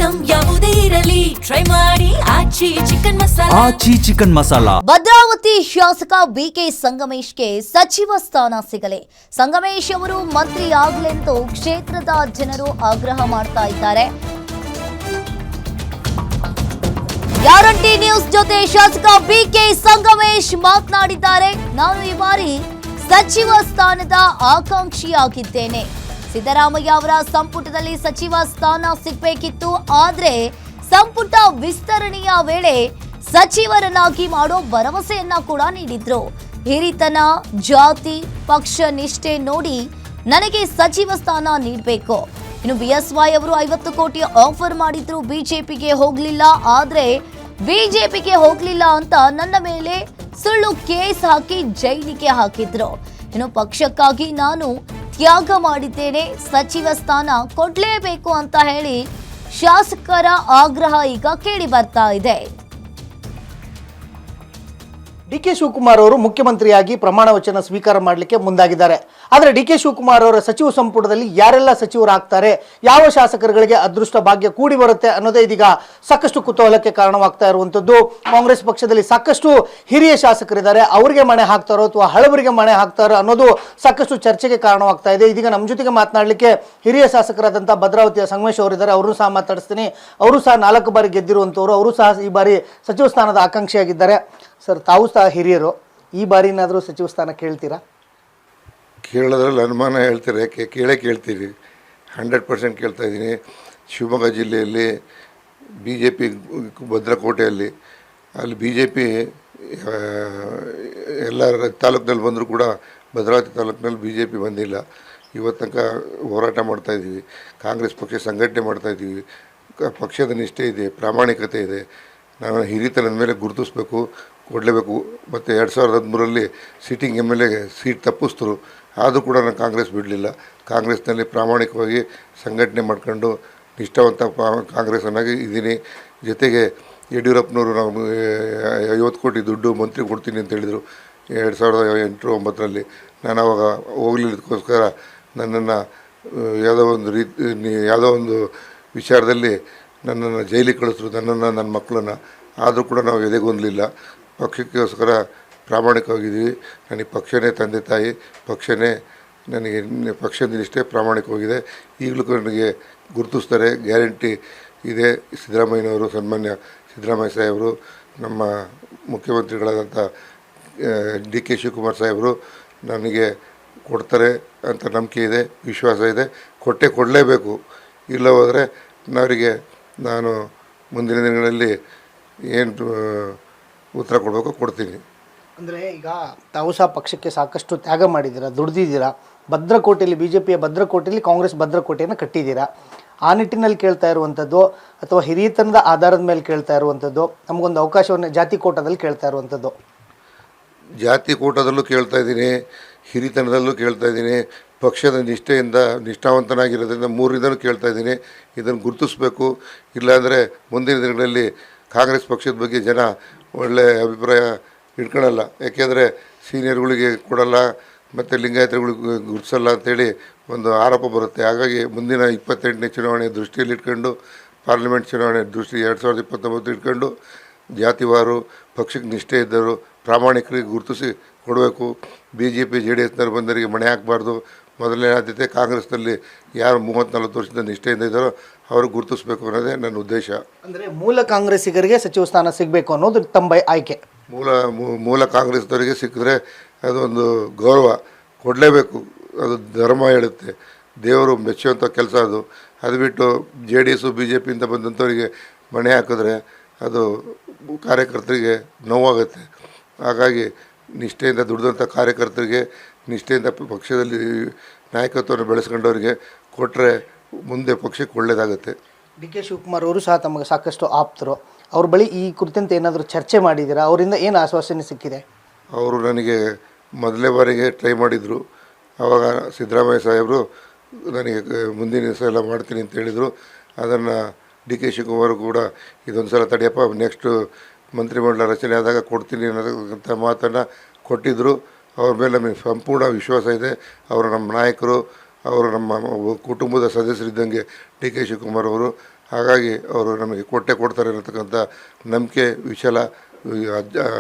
Item ಯಾವುದೇ ಇರಲಿ try ಮಾಡಿ ಆಚಿ ಚಿಕನ್ ಮಸಾಲಾ. ಭದ್ರಾವತಿ ಶಾಸಕ ಬಿಕೆ ಸಂಗಮೇಶ್ಗೆ ಸಚಿವ ಸ್ಥಾನ ಸಿಗಲಿ. ಸಂಗಮೇಶ್ ಅವರು ಮಂತ್ರಿ ಆಗಲೆಂದು ಕ್ಷೇತ್ರದ ಜನರು ಆಗ್ರಹ ಮಾಡ್ತಾ ಇದ್ದಾರೆ. ಗ್ಯಾರಂಟಿ ನ್ಯೂಸ್ ಜೊತೆ ಶಾಸಕ ಬಿಕೆ ಸಂಗಮೇಶ್ ಮಾತನಾಡಿದ್ದಾರೆ. ನಾನು ಈ ಬಾರಿ ಸಚಿವ ಸ್ಥಾನದ ಆಕಾಂಕ್ಷಿಯಾಗಿದ್ದೇನೆ. ಸಿದ್ದರಾಮಯ್ಯ ಅವರ ಸಂಪುಟದಲ್ಲಿ ಸಚಿವ ಸ್ಥಾನ ಸಿಗಬೇಕಿತ್ತು. ಆದ್ರೆ ಸಂಪುಟ ವಿಸ್ತರಣೆಯ ವೇಳೆ ಸಚಿವರನ್ನಾಗಿ ಮಾಡೋ ಭರವಸೆಯನ್ನ ಕೂಡ ನೀಡಿದ್ರು. ಹಿರಿತನ, ಜಾತಿ, ಪಕ್ಷ ನಿಷ್ಠೆ ನೋಡಿ ನನಗೆ ಸಚಿವ ಸ್ಥಾನ ನೀಡಬೇಕು. ಇನ್ನು ಬಿಎಸ್ವೈ ಅವರು 50 ಕೋಟಿ ಆಫರ್ ಮಾಡಿದ್ರು, ಬಿಜೆಪಿಗೆ ಹೋಗ್ಲಿಲ್ಲ. ಆದ್ರೆ ಬಿಜೆಪಿಗೆ ಹೋಗ್ಲಿಲ್ಲ ಅಂತ ನನ್ನ ಮೇಲೆ ಸುಳ್ಳು ಕೇಸ್ ಹಾಕಿ ಜೈಲಿಗೆ ಹಾಕಿದ್ರು. ಇನ್ನು ಪಕ್ಷಕ್ಕಾಗಿ ನಾನು ತ್ಯಾಗ ಮಾಡಿದ್ದೇನೆ, ಸಚಿವ ಸ್ಥಾನ ಕೊಡ್ಲೇಬೇಕು ಅಂತ ಹೇಳಿ ಶಾಸಕರ ಆಗ್ರಹ ಈಗ ಕೇಳಿ ಬರ್ತಾ ಇದೆ. ಡಿಕೆ ಶಿವಕುಮಾರ್ ಅವರು ಮುಖ್ಯಮಂತ್ರಿಯಾಗಿ ಪ್ರಮಾಣ ವಚನ ಸ್ವೀಕಾರ ಮಾಡಲಿಕ್ಕೆ ಮುಂದಾಗಿದ್ದಾರೆ. ಆದರೆ ಡಿಕೆ ಶಿವಕುಮಾರ್ ಅವರ ಸಚಿವ ಸಂಪುಟದಲ್ಲಿ ಯಾರೆಲ್ಲ ಸಚಿವರಾಗ್ತಾರೆ, ಯಾವ ಶಾಸಕರುಗಳಿಗೆ ಅದೃಷ್ಟ ಭಾಗ್ಯ ಕೂಡಿ ಬರುತ್ತೆ ಅನ್ನೋದೇ ಇದೀಗ ಸಾಕಷ್ಟು ಕುತೂಹಲಕ್ಕೆ ಕಾರಣವಾಗ್ತಾ ಇರುವಂಥದ್ದು. ಕಾಂಗ್ರೆಸ್ ಪಕ್ಷದಲ್ಲಿ ಸಾಕಷ್ಟು ಹಿರಿಯ ಶಾಸಕರಿದ್ದಾರೆ, ಅವರಿಗೆ ಮಣೆ ಹಾಕ್ತಾರೋ ಅಥವಾ ಹಳಬರಿಗೆ ಮಣೆ ಹಾಕ್ತಾರೋ ಅನ್ನೋದು ಸಾಕಷ್ಟು ಚರ್ಚೆಗೆ ಕಾರಣವಾಗ್ತಾ ಇದೆ. ಇದೀಗ ನಮ್ಮ ಜೊತೆಗೆ ಮಾತನಾಡಲಿಕ್ಕೆ ಹಿರಿಯ ಶಾಸಕರಾದಂಥ ಭದ್ರಾವತಿಯ ಸಂಗಮೇಶ್ ಅವರಿದ್ದಾರೆ. ಅವರು ಸಹ ಮಾತಾಡಿಸ್ತೀನಿ. ಅವರು ಸಹ 4 ಬಾರಿ ಗೆದ್ದಿರುವಂಥವ್ರು, ಅವರು ಸಹ ಈ ಬಾರಿ ಸಚಿವ ಸ್ಥಾನದ ಆಕಾಂಕ್ಷಿಯಾಗಿದ್ದಾರೆ. ಸರ್, ತಾವು ಸಹ ಹಿರಿಯರು, ಈ ಬಾರಿನಾದರೂ ಸಚಿವ ಸ್ಥಾನ ಕೇಳ್ತೀರಾ? ಕೇಳೋದ್ರಲ್ಲಿ ಅನುಮಾನ ಹೇಳ್ತಾರೆ, ಕೇಳ್ತೀವಿ. 100% ಕೇಳ್ತಾ ಇದ್ದೀನಿ. ಶಿವಮೊಗ್ಗ ಜಿಲ್ಲೆಯಲ್ಲಿ ಬಿ ಜೆ ಪಿ ಭದ್ರಕೋಟೆಯಲ್ಲಿ ಅಲ್ಲಿ ಬಿ ಜೆ ಪಿ ಎಲ್ಲ ತಾಲೂಕಿನಲ್ಲಿ ಬಂದರೂ ಕೂಡ ಭದ್ರಾವತಿ ತಾಲೂಕಿನಲ್ಲಿ ಬಿ ಜೆ ಪಿ ಬಂದಿಲ್ಲ. ಇವತ್ತು ತನಕ ಹೋರಾಟ ಮಾಡ್ತಾಯಿದ್ದೀವಿ. ಕಾಂಗ್ರೆಸ್ ಪಕ್ಷ ಸಂಘಟನೆ ಮಾಡ್ತಾಯಿದ್ದೀವಿ. ಪಕ್ಷದ ನಿಷ್ಠೆ ಇದೆ, ಪ್ರಾಮಾಣಿಕತೆ ಇದೆ. ನಾನು ಹಿರಿತನದ ಮೇಲೆ ಗುರುತಿಸ್ಬೇಕು, ಕೊಡಲೇಬೇಕು. ಮತ್ತು 2013ರಲ್ಲಿ ಸಿಟ್ಟಿಂಗ್ MLA ಸೀಟ್ ತಪ್ಪಿಸಿದ್ರು, ಆದರೂ ಕೂಡ ನಾನು ಕಾಂಗ್ರೆಸ್ ಬಿಡಲಿಲ್ಲ. ಕಾಂಗ್ರೆಸ್ನಲ್ಲಿ ಪ್ರಾಮಾಣಿಕವಾಗಿ ಸಂಘಟನೆ ಮಾಡ್ಕೊಂಡು ನಿಷ್ಠಾವಂತ ಕಾಂಗ್ರೆಸ್ಸನ್ನಾಗಿ ಇದ್ದೀನಿ. ಜೊತೆಗೆ ಯಡಿಯೂರಪ್ಪನವರು ನಾವು 50 ಕೋಟಿ ದುಡ್ಡು ಮಂತ್ರಿ ಕೊಡ್ತೀನಿ ಅಂತ ಹೇಳಿದರು 2008-09ರಲ್ಲಿ. ನಾನು ಅವಾಗ ಹೋಗಲಿದ್ದಕ್ಕೋಸ್ಕರ ನನ್ನನ್ನು ಯಾವುದೋ ಒಂದು ವಿಚಾರದಲ್ಲಿ ನನ್ನನ್ನು ಜೈಲಿಗೆ ಕಳಿಸಿದ್ರು, ನನ್ನನ್ನು, ನನ್ನ ಮಕ್ಕಳನ್ನು. ಆದರೂ ಕೂಡ ನಾವು ಎದೆಗೊಂದಲಿಲ್ಲ. ಪಕ್ಷಕ್ಕೋಸ್ಕರ ಪ್ರಾಮಾಣಿಕವಾಗಿದ್ದೀವಿ. ನನಗೆ ಪಕ್ಷನೇ ತಂದೆ ತಾಯಿ, ಪಕ್ಷನೇ ನನಗೆ, ಪಕ್ಷದ ನಿಷ್ಠೆ ಪ್ರಾಮಾಣಿಕವಾಗಿದೆ. ಈಗಲೂ ನನಗೆ ಗುರುತಿಸ್ತಾರೆ. ಗ್ಯಾರಂಟಿ ಇದೆ. ಸಿದ್ದರಾಮಯ್ಯನವರು, ಸನ್ಮಾನ್ಯ ಸಿದ್ದರಾಮಯ್ಯ ಸಾಹೇಬರು, ನಮ್ಮ ಮುಖ್ಯಮಂತ್ರಿಗಳಾದಂಥ ಡಿ ಕೆ ಶಿವಕುಮಾರ್ ಸಾಹೇಬರು ನನಗೆ ಕೊಡ್ತಾರೆ ಅಂತ ನಂಬಿಕೆ ಇದೆ, ವಿಶ್ವಾಸ ಇದೆ. ಕೊಡಲೇಬೇಕು. ಇಲ್ಲ ಹೋದರೆ ಅವರಿಗೆ ನಾನು ಮುಂದಿನ ದಿನಗಳಲ್ಲಿ ಏನು ಉತ್ತರ ಕೊಡಬೇಕು ಕೊಡ್ತೀನಿ. ಅಂದರೆ ಈಗ ತಾವು ಸಹ ಪಕ್ಷಕ್ಕೆ ಸಾಕಷ್ಟು ತ್ಯಾಗ ಮಾಡಿದ್ದೀರಾ, ದುಡ್ದಿದ್ದೀರಾ. ಭದ್ರಕೋಟೆಯಲ್ಲಿ, BJPಯ ಭದ್ರಕೋಟೆಯಲ್ಲಿ ಕಾಂಗ್ರೆಸ್ ಭದ್ರಕೋಟೆಯನ್ನು ಕಟ್ಟಿದ್ದೀರಾ. ಆ ನಿಟ್ಟಿನಲ್ಲಿ ಕೇಳ್ತಾ ಇರುವಂಥದ್ದು ಅಥವಾ ಹಿರಿಯತನದ ಆಧಾರದ ಮೇಲೆ ಕೇಳ್ತಾ ಇರುವಂಥದ್ದು, ನಮಗೊಂದು ಅವಕಾಶವನ್ನು ಜಾತಿ ಕೋಟಾದಲ್ಲಿ ಕೇಳ್ತಾ ಇರುವಂಥದ್ದು? ಜಾತಿ ಕೋಟಾದಲ್ಲೂ ಕೇಳ್ತಾ ಇದ್ದೀನಿ, ಹಿರಿತನದಲ್ಲೂ ಕೇಳ್ತಾ ಇದ್ದೀನಿ, ಪಕ್ಷದ ನಿಷ್ಠೆಯಿಂದ ನಿಷ್ಠಾವಂತನಾಗಿರೋದ್ರಿಂದ 3ರಿಂದನೂ ಕೇಳ್ತಾ ಇದ್ದೀನಿ. ಇದನ್ನು ಗುರುತಿಸ್ಬೇಕು. ಇಲ್ಲಾಂದರೆ ಮುಂದಿನ ದಿನಗಳಲ್ಲಿ ಕಾಂಗ್ರೆಸ್ ಪಕ್ಷದ ಬಗ್ಗೆ ಜನ ಒಳ್ಳೆಯ ಅಭಿಪ್ರಾಯ ಇಟ್ಕೊಳ್ಳಲ್ಲ. ಯಾಕೆಂದರೆ ಸೀನಿಯರ್ಗಳಿಗೆ ಕೊಡಲ್ಲ ಮತ್ತು ಲಿಂಗಾಯತರುಗಳಿಗೆ ಗುರುತಿಸಲ್ಲ ಅಂಥೇಳಿ ಒಂದು ಆರೋಪ ಬರುತ್ತೆ. ಹಾಗಾಗಿ ಮುಂದಿನ 28ನೇ ಚುನಾವಣೆ ದೃಷ್ಟಿಯಲ್ಲಿ ಇಟ್ಕೊಂಡು, ಪಾರ್ಲಿಮೆಂಟ್ ಚುನಾವಣೆ ದೃಷ್ಟಿ 2029 ಇಟ್ಕೊಂಡು ಜಾತಿವಾರು ಪಕ್ಷಕ್ಕೆ ನಿಷ್ಠೆ ಇದ್ದರು ಪ್ರಾಮಾಣಿಕರಿಗೆ ಗುರುತಿಸಿ ಕೊಡಬೇಕು. BJP JDSನವ್ರು ಬಂದವರಿಗೆ ಮಣೆ ಹಾಕಬಾರ್ದು. ಮೊದಲನೇ ಆದ್ಯತೆ ಕಾಂಗ್ರೆಸ್ನಲ್ಲಿ ಯಾರು 30-40 ವರ್ಷದಿಂದ ನಿಷ್ಠೆಯಿಂದ ಇದ್ದಾರೋ ಅವ್ರಿಗೆ ಗುರುತಿಸ್ಬೇಕು ಅನ್ನೋದೇ ನನ್ನ ಉದ್ದೇಶ. ಅಂದರೆ ಮೂಲ ಕಾಂಗ್ರೆಸ್ಸಿಗರಿಗೆ ಸಚಿವ ಸ್ಥಾನ ಸಿಗಬೇಕು ಅನ್ನೋದು ತಮ್ಮ ಆಯ್ಕೆ. ಮೂಲ ಕಾಂಗ್ರೆಸ್ದವರಿಗೆ ಸಿಕ್ಕಿದ್ರೆ ಅದೊಂದು ಗೌರವ, ಕೊಡಲೇಬೇಕು. ಅದು ಧರ್ಮ ಹೇಳುತ್ತೆ, ದೇವರು ಮೆಚ್ಚುವಂಥ ಕೆಲಸ ಅದು. ಅದು ಬಿಟ್ಟು JDS BJPಯಿಂದ ಬಂದಂಥವರಿಗೆ ಮಣೆ ಹಾಕಿದ್ರೆ ಅದು ಕಾರ್ಯಕರ್ತರಿಗೆ ನೋವಾಗುತ್ತೆ. ಹಾಗಾಗಿ ನಿಷ್ಠೆಯಿಂದ ದುಡಿದಂಥ ಕಾರ್ಯಕರ್ತರಿಗೆ, ನಿಷ್ಠೆಯಿಂದ ಪಕ್ಷದಲ್ಲಿ ನಾಯಕತ್ವವನ್ನು ಬೆಳೆಸ್ಕೊಂಡವರಿಗೆ ಕೊಟ್ಟರೆ ಮುಂದೆ ಪಕ್ಷಕ್ಕೆ ಒಳ್ಳೆಯದಾಗುತ್ತೆ. ಡಿ ಕೆ ಶಿವಕುಮಾರ್ ಅವರು ಸಹ ತಮಗೆ ಸಾಕಷ್ಟು ಆಪ್ತರು. ಅವ್ರ ಬಳಿ ಈ ಕುರಿತಂತೆ ಏನಾದರೂ ಚರ್ಚೆ ಮಾಡಿದ್ದೀರಾ? ಅವರಿಂದ ಏನು ಆಶ್ವಾಸನೆ ಸಿಕ್ಕಿದೆ? ಅವರು ನನಗೆ ಮೊದಲನೇ ಬಾರಿಗೆ ಟ್ರೈ ಮಾಡಿದರು. ಆವಾಗ ಸಿದ್ದರಾಮಯ್ಯ ಸಾಹೇಬರು ನನಗೆ ಮುಂದಿನ ಸಲ ಮಾಡ್ತೀನಿ ಅಂತ ಹೇಳಿದರು. ಅದನ್ನು ಡಿ ಕೆ ಶಿವಕುಮಾರ್ ಕೂಡ ಇದೊಂದು ಸಲ ತಡೆಯಪ್ಪ, ನೆಕ್ಸ್ಟು ಮಂತ್ರಿಮಂಡಲ ರಚನೆ ಆದಾಗ ಕೊಡ್ತೀನಿ ಅನ್ನೋದಂಥ ಮಾತನ್ನು ಕೊಟ್ಟಿದ್ದರು. ಅವ್ರ ಮೇಲೆ ನಮಗೆ ಸಂಪೂರ್ಣ ವಿಶ್ವಾಸ ಇದೆ. ಅವರು ನಮ್ಮ ನಾಯಕರು, ಅವರು ನಮ್ಮ ಕುಟುಂಬದ ಸದಸ್ಯರಿದ್ದಂಗೆ ಡಿ ಕೆ ಶಿವಕುಮಾರ್ ಅವರು. ಹಾಗಾಗಿ ಅವರು ನಮಗೆ ಕೊಡ್ತಾರೆ ಅನ್ನತಕ್ಕಂಥ ನಂಬಿಕೆ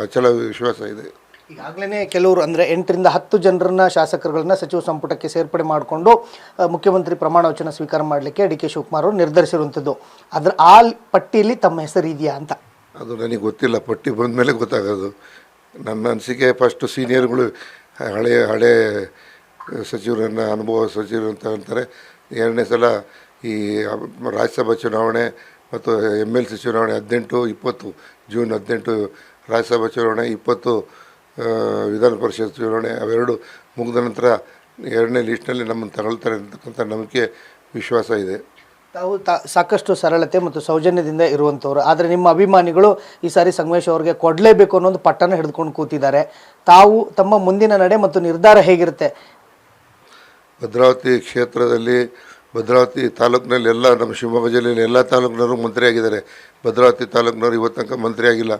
ಅಚಲ ವಿಶ್ವಾಸ ಇದೆ. ಈಗಾಗಲೇ ಕೆಲವರು ಅಂದರೆ 8ರಿಂದ 10 ಜನರನ್ನ ಶಾಸಕರುಗಳನ್ನ ಸಚಿವ ಸಂಪುಟಕ್ಕೆ ಸೇರ್ಪಡೆ ಮಾಡಿಕೊಂಡು ಮುಖ್ಯಮಂತ್ರಿ ಪ್ರಮಾಣ ವಚನ ಸ್ವೀಕಾರ ಮಾಡಲಿಕ್ಕೆ ಡಿ ಕೆ ಶಿವಕುಮಾರ್ ಅವರು ನಿರ್ಧರಿಸಿರುವಂಥದ್ದು. ಅದರ ಆ ಪಟ್ಟಿಯಲ್ಲಿ ತಮ್ಮ ಹೆಸರು ಇದೆಯಾ ಅಂತ? ಅದು ನನಗೆ ಗೊತ್ತಿಲ್ಲ, ಪಟ್ಟಿ ಬಂದ ಮೇಲೆ ಗೊತ್ತಾಗೋದು. ನನ್ನ ಅನಿಸಿಕೆ ಫಸ್ಟು ಸೀನಿಯರ್ಗಳು ಹಳೆ ಸಚಿವರನ್ನು ಅನುಭವ ಸಚಿವರು ಅಂತ ಅಂತಾರೆ. ಎರಡನೇ ಸಲ ಈ ರಾಜ್ಯಸಭಾ ಚುನಾವಣೆ ಮತ್ತು MLC ಚುನಾವಣೆ 18-20 ಜೂನ್ 18 ರಾಜ್ಯಸಭಾ ಚುನಾವಣೆ, 20 ವಿಧಾನ ಪರಿಷತ್ ಚುನಾವಣೆ, ಅವೆರಡು ಮುಗಿದ ನಂತರ ಎರಡನೇ ಲೀಸ್ಟ್ನಲ್ಲಿ ನಮ್ಮನ್ನು ತಗೊಳ್ತಾರೆ ಅಂತಕ್ಕಂಥ ನಂಬಿಕೆ ವಿಶ್ವಾಸ ಇದೆ. ತಾವು ಸಾಕಷ್ಟು ಸರಳತೆ ಮತ್ತು ಸೌಜನ್ಯದಿಂದ ಇರುವಂಥವ್ರು, ಆದರೆ ನಿಮ್ಮ ಅಭಿಮಾನಿಗಳು ಈ ಸಾರಿ ಸಂಗಮೇಶ್ ಅವರಿಗೆ ಕೊಡಲೇಬೇಕು ಅನ್ನೋದು ಪಟ್ಟನ ಹಿಡಿದುಕೊಂಡು ಕೂತಿದ್ದಾರೆ. ತಾವು ತಮ್ಮ ಮುಂದಿನ ನಡೆ ಮತ್ತು ನಿರ್ಧಾರ ಹೇಗಿರುತ್ತೆ? ಭದ್ರಾವತಿ ಕ್ಷೇತ್ರದಲ್ಲಿ, ಭದ್ರಾವತಿ ತಾಲೂಕಿನಲ್ಲಿ ಎಲ್ಲ ನಮ್ಮ ಶಿವಮೊಗ್ಗ ಜಿಲ್ಲೆಯಲ್ಲಿ ಎಲ್ಲ ತಾಲೂಕಿನವರು ಮಂತ್ರಿ ಆಗಿದ್ದಾರೆ. ಭದ್ರಾವತಿ ತಾಲೂಕಿನವರು ಇವತ್ತು ತನಕ ಮಂತ್ರಿ ಆಗಿಲ್ಲ,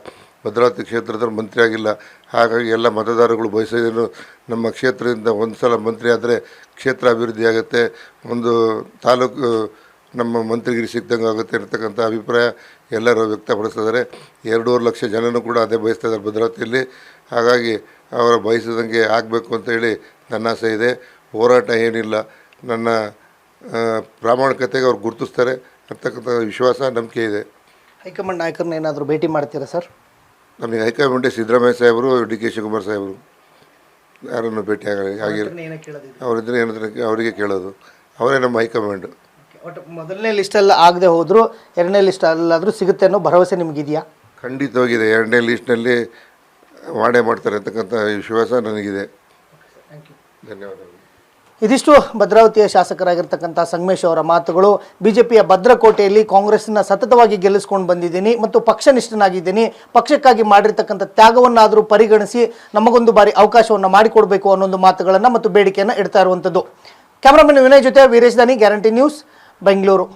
ಭದ್ರಾವತಿ ಕ್ಷೇತ್ರದಲ್ಲಿ ಮಂತ್ರಿ ಆಗಿಲ್ಲ. ಹಾಗಾಗಿ ಎಲ್ಲ ಮತದಾರಗಳು ಬಯಸೋದೇನು, ನಮ್ಮ ಕ್ಷೇತ್ರದಿಂದ ಒಂದು ಸಲ ಮಂತ್ರಿ ಆದರೆ ಕ್ಷೇತ್ರ ಅಭಿವೃದ್ಧಿ ಆಗುತ್ತೆ, ಒಂದು ತಾಲೂಕು ನಮ್ಮ ಮಂತ್ರಿಗಿರಿ ಸಿಗ್ದಂಗೆ ಆಗುತ್ತೆ ಇರತಕ್ಕಂಥ ಅಭಿಪ್ರಾಯ ಎಲ್ಲರೂ ವ್ಯಕ್ತಪಡಿಸ್ತಿದ್ದಾರೆ. 2.5 ಲಕ್ಷ ಜನನೂ ಕೂಡ ಅದೇ ಬಯಸ್ತಾ ಇದ್ದಾರೆ ಭದ್ರಾವತಿಯಲ್ಲಿ. ಹಾಗಾಗಿ ಅವರ ಬಯಸಿದಂಗೆ ಆಗಬೇಕು ಅಂತೇಳಿ ನನ್ನ ಆಸೆ ಇದೆ. ಹೋರಾಟ ಏನಿಲ್ಲ, ನನ್ನ ಪ್ರಾಮಾಣಿಕತೆಗೆ ಅವ್ರು ಗುರುತಿಸ್ತಾರೆ ಅಂತಕ್ಕಂಥ ವಿಶ್ವಾಸ ನಂಬಿಕೆ ಇದೆ. ಹೈಕಮಾಂಡ್ ನಾಯಕರನ್ನ ಏನಾದರೂ ಭೇಟಿ ಮಾಡ್ತೀರಾ ಸರ್? ನಮಗೆ ಹೈಕಮಾಂಡ್ ಸಿದ್ದರಾಮಯ್ಯ ಸಾಹೇಬರು, ಡಿ ಕೆ ಶಿವಕುಮಾರ್ ಸಾಹೇಬರು ಯಾರನ್ನು ಭೇಟಿ ಆಗಿಲ್ಲ. ಅವರಿದ್ರೆ ಏನಾದ್ರೆ ಅವರಿಗೆ ಕೇಳೋದು, ಅವರೇ ನಮ್ಮ ಹೈಕಮಾಂಡ್. ಒಟ್ಟು ಮೊದಲನೇ ಲಿಸ್ಟಲ್ಲಿ ಆಗದೆ ಹೋದರೂ 2ನೇ ಲಿಸ್ಟಲ್ಲಾದರೂ ಸಿಗುತ್ತೆ ಅನ್ನೋ ಭರವಸೆ ನಿಮಗಿದೆಯಾ? ಖಂಡಿತವಾಗಿದೆ. 2ನೇ ಲಿಸ್ಟ್ನಲ್ಲಿ ಮಾಡೇ ಮಾಡ್ತಾರೆ ಅಂತಕ್ಕಂಥ ವಿಶ್ವಾಸ ನನಗಿದೆ. ಧನ್ಯವಾದಗಳು. ಇದಿಷ್ಟು ಭದ್ರಾವತಿಯ ಶಾಸಕರಾಗಿರ್ತಕ್ಕಂಥ ಸಂಗಮೇಶ್ ಅವರ ಮಾತುಗಳು. ಬಿಜೆಪಿಯ ಭದ್ರಕೋಟೆಯಲ್ಲಿ ಕಾಂಗ್ರೆಸ್ನ ಸತತವಾಗಿ ಗೆಲ್ಲಿಸ್ಕೊಂಡು ಬಂದಿದ್ದೀನಿ ಮತ್ತು ಪಕ್ಷನಿಷ್ಠನಾಗಿದ್ದೀನಿ, ಪಕ್ಷಕ್ಕಾಗಿ ಮಾಡಿರ್ತಕ್ಕಂಥ ತ್ಯಾಗವನ್ನಾದರೂ ಪರಿಗಣಿಸಿ ನಮಗೊಂದು ಬಾರಿ ಅವಕಾಶವನ್ನು ಮಾಡಿಕೊಡಬೇಕು ಅನ್ನೊಂದು ಮಾತುಗಳನ್ನು ಮತ್ತು ಬೇಡಿಕೆಯನ್ನು ಇಡ್ತಾ ಇರುವಂಥದ್ದು. ಕ್ಯಾಮರಾಮನ್ ವಿನಯ್ ಜೊತೆ ವೀರೇಶ್ ದಾನಿ, ಗ್ಯಾರಂಟಿ ನ್ಯೂಸ್, ಬೆಂಗಳೂರು.